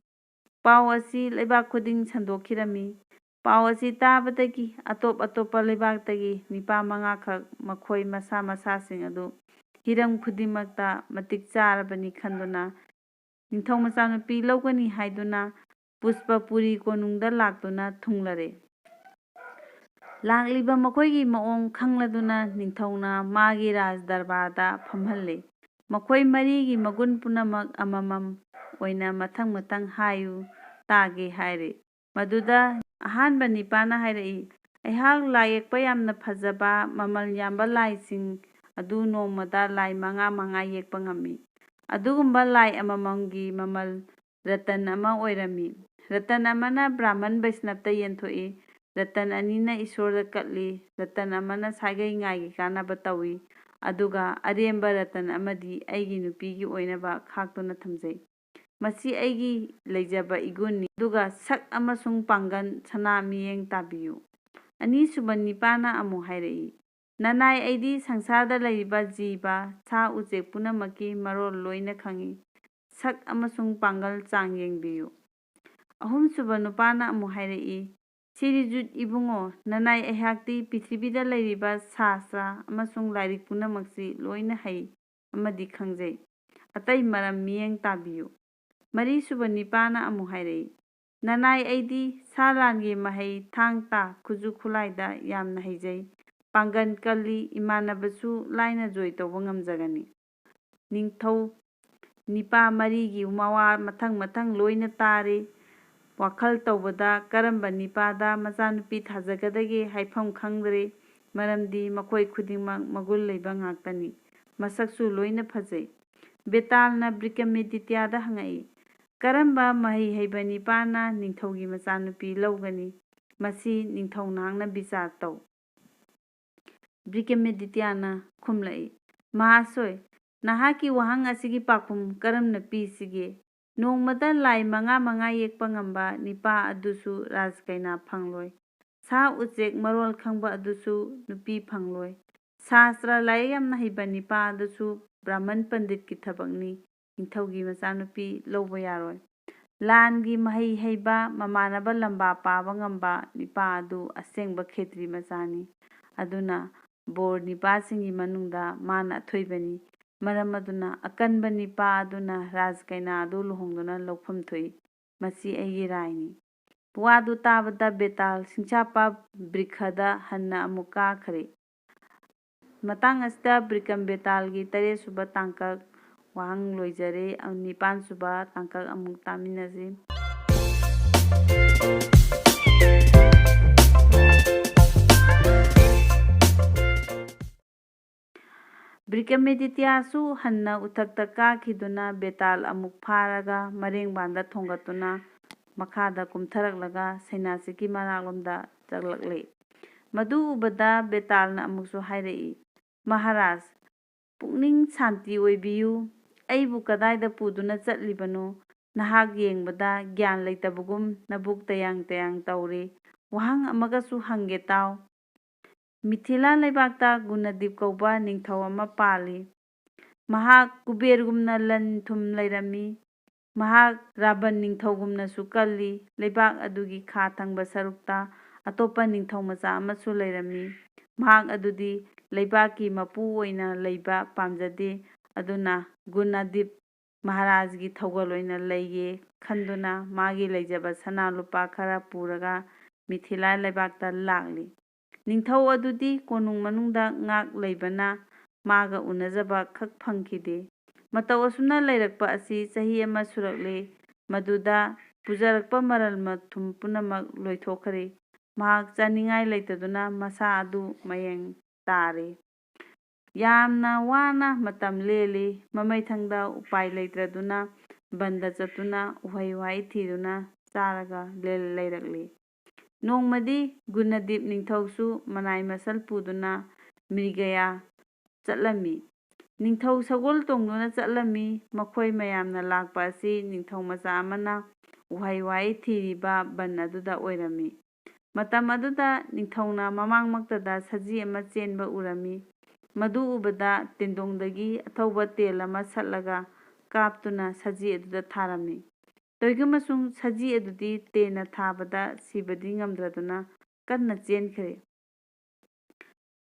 ꯄꯥꯎ ꯑꯁꯤ ꯂꯩꯕꯥꯛ ꯈꯨꯗꯤꯡ ꯁꯟꯗꯣꯛꯈꯤꯔꯝꯃꯤ꯫ ꯄꯥꯎ ꯑꯁꯤ ꯇꯥꯕꯗꯒꯤ ꯑꯇꯣꯞ ꯑꯇꯣꯞꯄ ꯂꯩꯕꯥꯛꯇꯒꯤ ꯅꯤꯄꯥ ꯃꯉꯥꯈꯛ ꯃꯈꯣꯏ ꯃꯁꯥ ꯃꯁꯥꯁꯤꯡ ꯑꯗꯨ ꯍꯤꯔꯝ ꯈꯨꯗꯤꯡꯃꯛꯇ ꯃꯇꯤꯛ ꯆꯥꯔꯕꯅꯤ ꯈꯟꯗꯨꯅ ꯅꯤꯡꯊꯧ ꯃꯆꯥꯅꯨꯄꯤ ꯂꯧꯒꯅꯤ ꯍꯥꯏꯗꯨꯅ ꯄꯨꯁꯄꯄꯨꯔꯤ ꯀꯣꯅꯨꯡꯗ ꯂꯥꯛꯇꯨꯅ ꯊꯨꯡꯂꯔꯦ꯫ ꯂꯥꯛꯂꯤꯕ ꯃꯈꯣꯏꯒꯤ ꯃꯑꯣꯡ ꯈꯪꯂꯗꯨꯅ ꯅꯤꯡꯊꯧꯅ ꯃꯥꯒꯤ ꯔꯥꯖ ꯗꯔꯕꯥꯔꯗ ꯐꯝꯍꯜꯂꯦ꯫ ꯃꯈꯣꯏ ꯃꯔꯤꯒꯤ ꯃꯒꯨꯟ ꯄꯨꯝꯅꯃꯛ ꯑꯃꯃꯝ ꯑꯣꯏꯅ ꯃꯊꯪ ꯇꯥꯒꯦ ꯍꯥꯏꯔꯦ꯫ ꯃꯗꯨꯗ ꯑꯍꯥꯟꯕ ꯅꯤꯄꯥꯅ ꯍꯥꯏꯔꯛꯏ, ꯑꯩꯍꯥꯛ ꯂꯥꯏ ꯌꯦꯛꯄ ꯌꯥꯝꯅ ꯐꯖꯕ ꯃꯃꯜ ꯌꯥꯝꯕ ꯂꯥꯏꯁꯤꯡ ꯑꯗꯨ ꯅꯣꯡꯃꯗ ꯂꯥꯏ ꯃꯉꯥ ꯌꯦꯛꯄ ꯉꯝꯃꯤ꯫ ꯑꯗꯨꯒꯨꯝꯕ ꯂꯥꯏ ꯑꯃꯃꯝꯒꯤ ꯃꯃꯜ ꯔꯇꯟ ꯑꯃ ꯑꯣꯏꯔꯝꯃꯤ꯫ ꯔꯇꯟ ꯑꯃꯅ ꯕ꯭ꯔꯥꯍꯃꯟ ꯕꯩꯁꯅꯕꯇ ꯌꯦꯟꯊꯣꯛꯏ, ꯔꯇꯟ ꯑꯅꯤꯅ ꯏꯁꯣꯔꯗ ꯀꯠꯂꯤ, ꯔꯇꯟ ꯑꯃꯅ ꯁꯥꯒꯩ ꯉꯥꯏꯒꯤ ꯀꯥꯟꯅꯕ ꯇꯧꯏ, ꯑꯗꯨꯒ ꯑꯔꯦꯝꯕ ꯔꯇꯟ ꯑꯃꯗꯤ ꯑꯩꯒꯤ ꯅꯨꯄꯤꯒꯤ ꯑꯣꯏꯅꯕ ꯈꯥꯛꯇꯨꯅ ꯊꯝꯖꯩ꯫ ꯃꯁꯤ ꯑꯩꯒꯤ ꯂꯩꯖꯕ ꯏꯒꯨꯟꯅꯤ, ꯑꯗꯨꯒ ꯁꯛ ꯑꯃꯁꯨꯡ ꯄꯥꯡꯒꯜ ꯁꯅꯥ ꯃꯤꯠꯌꯦꯡ ꯇꯥꯕꯤꯌꯨ꯫ ꯑꯅꯤꯁꯨꯕ ꯅꯤꯄꯥꯅ ꯑꯃꯨꯛ ꯍꯥꯏꯔꯛꯏ, ꯅꯅꯥꯏ ꯑꯩꯗꯤ ꯁꯪꯁꯥꯔꯗ ꯂꯩꯔꯤꯕ ꯖꯤꯕ, ꯁꯥ ꯎꯆꯦꯛ ꯄꯨꯝꯅꯃꯛꯀꯤ ꯃꯔꯣꯜ ꯂꯣꯏꯅ ꯈꯪꯏ, ꯁꯛ ꯑꯃꯁꯨꯡ ꯄꯥꯡꯒꯜ ꯆꯥꯡ ꯌꯦꯡꯕꯤꯌꯨ꯫ ꯑꯍꯨꯝꯁꯨꯕ ꯅꯨꯄꯥꯅ ꯑꯃꯨꯛ ꯍꯥꯏꯔꯛꯏ, ꯁꯤꯔꯤꯖꯨꯠ ꯏꯕꯨꯡꯉꯣ, ꯅꯅꯥꯏ ꯑꯩꯍꯥꯛꯇꯤ ꯄ꯭ꯔꯤꯊꯤꯕꯤꯗ ꯂꯩꯔꯤꯕ ꯁꯥꯁ꯭ꯇꯔ ꯑꯃꯁꯨꯡ ꯂꯥꯏꯔꯤꯛ ꯄꯨꯝꯅꯃꯛꯁꯤ ꯂꯣꯏꯅ ꯍꯩ ꯑꯃꯗꯤ ꯈꯪꯖꯩ, ꯑꯇꯩ ꯃꯔꯝ ꯃꯤꯠꯌꯦꯡ ꯇꯥꯕꯤꯌꯨ꯫ ꯃꯔꯤꯁꯨꯕ ꯅꯤꯄꯥꯅ ꯑꯃꯨꯛ ꯍꯥꯏꯔꯛꯏ, ꯅꯅꯥꯏ ꯑꯩꯗꯤ ꯁꯥ ꯂꯥꯟꯒꯤ ꯃꯍꯩ ꯊꯥꯡ ꯇꯥ ꯈꯨꯠꯁꯨ ꯈꯨꯠꯂꯥꯏꯗ ꯌꯥꯝꯅ ꯍꯩꯖꯩ, ꯄꯥꯡꯒꯜ ꯀꯜꯂꯤ, ꯏꯃꯥꯟꯅꯕꯁꯨ ꯂꯥꯏꯅ ꯖꯣꯏ ꯇꯧꯕ ꯉꯝꯖꯒꯅꯤ꯫ ꯅꯤꯡꯊꯧ ꯅꯤꯄꯥ ꯃꯔꯤꯒꯤ ꯃꯋꯥ ꯃꯊꯪ ꯂꯣꯏꯅ ꯇꯥꯔꯦ꯫ ꯋꯥꯈꯜ ꯇꯧꯕꯗ ꯀꯔꯝꯕ ꯅꯤꯄꯥꯗ ꯃꯆꯥꯅꯨꯄꯤ ꯊꯥꯖꯒꯗꯒꯦ ꯍꯥꯏꯐꯝ ꯈꯪꯗ꯭ꯔꯦ꯫ ꯃꯔꯝꯗꯤ ꯃꯈꯣꯏ ꯈꯨꯗꯤꯡꯃꯛ ꯃꯒꯨꯟ ꯂꯩꯕ ꯉꯥꯛꯇꯅꯤ, ꯃꯁꯛꯁꯨ ꯂꯣꯏꯅ ꯐꯖꯩ꯫ ꯕꯦꯇꯥꯜꯅ ꯕ꯭ꯔꯤꯍꯃꯥꯗꯤꯇ꯭ꯌꯗ ꯍꯪꯉꯛꯏ, ꯀꯔꯝꯕ ꯃꯍꯩ ꯍꯩꯕ ꯅꯤꯄꯥꯅ ꯅꯤꯡꯊꯧꯒꯤ ꯃꯆꯥꯅꯨꯄꯤ ꯂꯧꯒꯅꯤ? ꯃꯁꯤ ꯅꯤꯡꯊꯧ ꯅꯍꯥꯛꯅ ꯕꯤꯆꯥꯔ ꯇꯧ꯫ ꯕ꯭ꯔꯤꯍꯃꯥꯗꯤꯇ꯭ꯌꯅ ꯈꯨꯝꯂꯛꯏ, ꯃꯍꯥꯁꯣꯏ, ꯅꯍꯥꯛꯀꯤ ꯋꯥꯍꯪ ꯑꯁꯤꯒꯤ ꯄꯥꯎꯈꯨꯝ ꯀꯔꯝꯅ ꯄꯤꯁꯤꯒꯦ? ꯅꯣꯡꯃꯗ ꯂꯥꯏ ꯃꯉꯥ ꯌꯦꯛꯄ ꯉꯝꯕ ꯅꯤꯄꯥ ꯑꯗꯨꯁꯨ ꯔꯥꯖꯀꯩꯅꯥ ꯐꯪꯂꯣꯏ, ꯁꯥ ꯎꯆꯦꯛ ꯃꯔꯣꯜ ꯈꯪꯕ ꯑꯗꯨꯁꯨ ꯅꯨꯄꯤ ꯐꯪꯂꯣꯏ, ꯁꯥꯁ꯭ꯇꯔ ꯂꯥꯏꯔꯤꯛ ꯌꯥꯝꯅ ꯍꯩꯕ ꯅꯤꯄꯥ ꯑꯗꯨꯁꯨ ꯕ꯭ꯔꯥꯍꯃꯟ ꯄꯟꯗꯤꯠꯀꯤ ꯊꯕꯛꯅꯤ, ꯅꯤꯡꯊꯧꯒꯤ ꯃꯆꯥꯅꯨꯄꯤ ꯂꯧꯕ ꯌꯥꯔꯣꯏ꯫ ꯂꯥꯟꯒꯤ ꯃꯍꯩ ꯍꯩꯕ, ꯃꯃꯥꯟꯅꯕ ꯂꯝꯕꯥ ꯄꯥꯕ ꯉꯝꯕ ꯅꯤꯄꯥ ꯑꯗꯨ ꯑꯁꯦꯡꯕ ꯈꯦꯇ꯭ꯔꯤ ꯃꯆꯥꯅꯤ, ꯑꯗꯨꯅ ꯕꯣꯔ ꯅꯤꯄꯥꯁꯤꯡꯒꯤ ꯃꯅꯨꯡꯗ ꯃꯥꯅ ꯑꯊꯣꯏꯕꯅꯤ꯫ ꯃꯔꯝ ꯑꯗꯨꯅ ꯑꯀꯟꯕ ꯅꯤꯄꯥ ꯑꯗꯨꯅ ꯔꯥꯖꯀꯩꯅꯥ ꯑꯗꯨ ꯂꯨꯍꯣꯡꯗꯨꯅ ꯂꯧꯐꯝ ꯊꯣꯛꯏ꯫ ꯃꯁꯤ ꯑꯩꯒꯤ ꯔꯥꯏꯅꯤ꯫ ꯋꯥꯗꯨ ꯇꯥꯕꯗ ꯕꯦꯇꯥꯜ ꯁꯤꯡꯁꯥꯞꯄ ꯕ꯭ꯔꯤꯈꯗ ꯍꯟꯅ ꯑꯃꯨꯛ ꯀꯥꯈ꯭ꯔꯦ꯫ ꯃꯇꯥꯡ ꯑꯁꯤꯗ ꯕ꯭ꯔꯤꯀꯝ ꯕꯦꯇꯥꯜꯒꯤ 3ꯔꯦꯠꯁꯨꯕ ꯇꯥꯡꯀꯛ ꯋꯥꯍꯪ ꯂꯣꯏꯖꯔꯦ꯫ 9ꯁꯨꯕ ꯇꯥꯡꯀꯛ ꯑꯃꯨꯛ ꯇꯥꯃꯤꯟꯅꯁꯤ꯫ ꯕ꯭ꯔꯤꯍꯃꯥꯗꯤꯇ꯭ꯌꯁꯨ ꯍꯟꯅ ꯎꯊꯛꯇ ꯀꯥꯈꯤꯗꯨꯅ ꯕꯦꯇꯥꯜ ꯑꯃꯨꯛ ꯐꯥꯔꯒ ꯃꯔꯦꯡꯕꯥꯟꯗ ꯊꯣꯡꯒꯠꯇꯨꯅ ꯃꯈꯥꯗ ꯀꯨꯝꯊꯔꯛꯂꯒ ꯁꯩꯅꯥꯁꯤꯒꯤ ꯃꯅꯥꯛꯂꯣꯝꯗ ꯆꯪꯂꯛꯂꯦ꯫ ꯃꯗꯨ ꯎꯕꯗ ꯕꯦꯇꯥꯜꯅ ꯑꯃꯨꯛꯁꯨ ꯍꯥꯏꯔꯛꯏ, ꯃꯍꯥꯔꯥꯖ, ꯄꯨꯛꯅꯤꯡ ꯁꯥꯟꯇꯤ ꯑꯣꯏꯕꯤꯌꯨ, ꯑꯩꯕꯨ ꯀꯗꯥꯏꯗ ꯄꯨꯗꯨꯅ ꯆꯠꯂꯤꯕꯅꯣ? ꯅꯍꯥꯛ ꯌꯦꯡꯕꯗ ꯒ꯭ꯌꯥꯟ ꯂꯩꯇꯕꯒꯨꯝ ꯅꯕꯨꯛ ꯇꯌꯥꯡ ꯇꯧꯔꯦ꯫ ꯋꯥꯍꯪ ꯑꯃꯒꯁꯨ ꯍꯪꯒꯦ ꯇꯥꯎ꯫ ꯃꯤꯊꯤꯂꯥ ꯂꯩꯕꯥꯛꯇ ꯒꯨꯅꯗꯤꯞ ꯀꯧꯕ ꯅꯤꯡꯊꯧ ꯑꯃ ꯄꯥꯜꯂꯤ꯫ ꯃꯍꯥꯛ ꯀꯨꯕꯦꯔꯒꯨꯝꯅ ꯂꯟ ꯊꯨꯝ ꯂꯩꯔꯝꯃꯤ꯫ ꯃꯍꯥꯛ ꯔꯥꯕꯟ ꯅꯤꯡꯊꯧꯒꯨꯝꯅꯁꯨ ꯀꯜꯂꯤ꯫ ꯂꯩꯕꯥꯛ ꯑꯗꯨꯒꯤ ꯈꯥ ꯊꯪꯕ ꯁꯔꯨꯛꯇ ꯑꯇꯣꯞꯄ ꯅꯤꯡꯊꯧꯃꯆꯥ ꯑꯃꯁꯨ ꯂꯩꯔꯝꯃꯤ꯫ ꯃꯍꯥꯛ ꯑꯗꯨꯗꯤ ꯂꯩꯕꯥꯛꯀꯤ ꯃꯄꯨ ꯑꯣꯏꯅ ꯂꯩꯕ ꯄꯥꯝꯖꯗꯦ, ꯑꯗꯨꯅ ꯒꯨꯅꯗꯤꯞ ꯃꯍꯥꯔꯥꯖꯒꯤ ꯊꯧꯒꯜ ꯑꯣꯏꯅ ꯂꯩꯒꯦ ꯈꯟꯗꯨꯅ ꯃꯥꯒꯤ ꯂꯩꯖꯕ ꯁꯅꯥ ꯂꯨꯄꯥ ꯈꯔ ꯄꯨꯔꯒ ꯃꯤꯊꯤꯂꯥ ꯂꯩꯕꯥꯛꯇ ꯂꯥꯛꯂꯤ꯫ ꯅꯤꯡꯊꯧ ꯑꯗꯨꯗꯤ ꯀꯣꯅꯨꯡ ꯃꯅꯨꯡꯗ ꯉꯥꯛ ꯂꯩꯕꯅ ꯃꯥꯒ ꯎꯅꯖꯕ ꯈꯛ ꯐꯪꯈꯤꯗꯦ꯫ ꯃꯇꯧ ꯑꯁꯨꯝꯅ ꯂꯩꯔꯛꯄ ꯑꯁꯤ ꯆꯍꯤ ꯑꯃ ꯁꯨꯔꯛꯂꯦ꯫ ꯃꯗꯨꯗ ꯄꯨꯖꯔꯛꯄ ꯃꯔꯜ ꯃꯊꯨꯝ ꯄꯨꯝꯅꯃꯛ ꯂꯣꯏꯊꯣꯛꯈ꯭ꯔꯦ꯫ ꯃꯍꯥꯛ ꯆꯥꯅꯤꯡꯉꯥꯏ ꯂꯩꯇꯗꯨꯅ ꯃꯁꯥ ꯑꯗꯨ ꯃꯌꯦꯡ ꯇꯥꯔꯦ꯫ ꯌꯥꯝꯅ ꯋꯥꯅ ꯃꯇꯝ ꯂꯦꯜꯂꯤ꯫ ꯃꯃꯩꯊꯪꯗ ꯎꯄꯥꯏ ꯂꯩꯇ꯭ꯔꯗꯨꯅ ꯕꯟꯗ ꯆꯠꯇꯨꯅ ꯎꯍꯩ-ꯋꯥꯍꯩ ꯊꯤꯗꯨꯅ ꯆꯥꯔꯒ ꯂꯩꯔꯛꯂꯤ꯫ ꯅꯣꯡꯃꯗꯤ ꯒꯨꯅꯗꯤꯞ ꯅꯤꯡꯊꯧꯁꯨ ꯃꯅꯥꯏ ꯃꯁꯜ ꯄꯨꯗꯨꯅ ꯃ꯭ꯔꯤꯒꯌꯥ ꯆꯠꯂꯝꯃꯤ꯫ ꯅꯤꯡꯊꯧ ꯁꯒꯣꯜ ꯇꯣꯡꯗꯨꯅ ꯆꯠꯂꯝꯃꯤ꯫ ꯃꯈꯣꯏ ꯃꯌꯥꯝꯅ ꯂꯥꯛꯄ ꯑꯁꯤ ꯅꯤꯡꯊꯧ ꯃꯆꯥ ꯑꯃꯅ ꯎꯍꯩ-ꯋꯥꯍꯩ ꯊꯤꯔꯤꯕ ꯕꯟ ꯑꯗꯨꯗ ꯑꯣꯏꯔꯝꯃꯤ꯫ ꯃꯇꯝ ꯑꯗꯨꯗ ꯅꯤꯡꯊꯧꯅ ꯃꯃꯥꯡꯃꯛꯇꯗ ꯁꯖꯤ ꯑꯃ ꯆꯦꯟꯕ ꯎꯔꯝꯃꯤ꯫ ꯃꯗꯨ ꯎꯕꯗ ꯇꯦꯟꯗꯣꯡꯗꯒꯤ ꯑꯊꯧꯕ ꯇꯦꯜ ꯑꯃ ꯁꯠꯂꯒ ꯀꯥꯞꯇꯨꯅ ꯁꯖꯤ ꯑꯗꯨꯗ ꯊꯥꯔꯝꯃꯤ꯫ ꯇꯧꯏꯒꯨꯝꯕꯁꯨꯡ ꯁꯖꯤ ꯑꯗꯨꯗꯤ ꯇꯦꯟꯅ ꯊꯥꯕꯗ ꯁꯤꯕꯗꯤ ꯉꯝꯗ꯭ꯔꯗꯨꯅ ꯀꯟꯅ ꯆꯦꯟꯈ꯭ꯔꯦ꯫